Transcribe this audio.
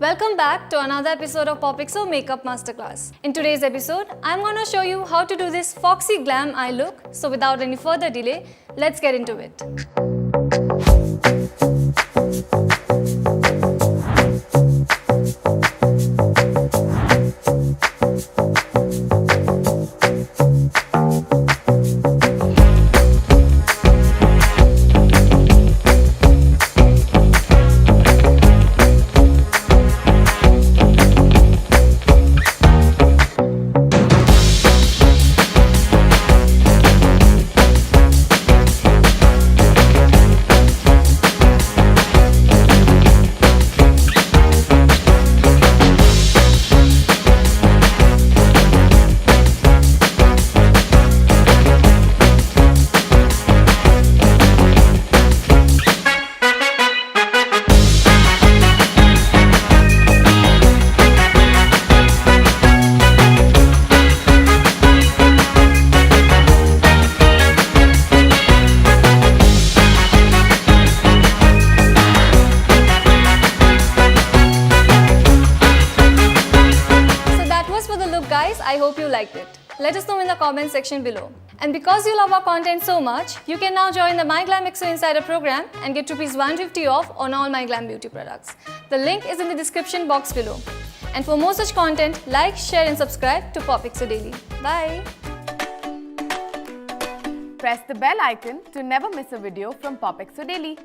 Welcome back to another episode of POPxo Makeup Masterclass. In today's episode, I'm going to show you how to do this Foxy Glam eye look. So without any further delay, let's get into it. Guys, I hope you liked it. Let us know in the comment section below. And because you love our content so much, you can now join the MyGlamm Insider program and get ₹150 off on all MyGlamm beauty products. The link is in the description box below. And for more such content, like, share and subscribe to POPxo Daily. Bye! Press the bell icon to never miss a video from POPxo Daily.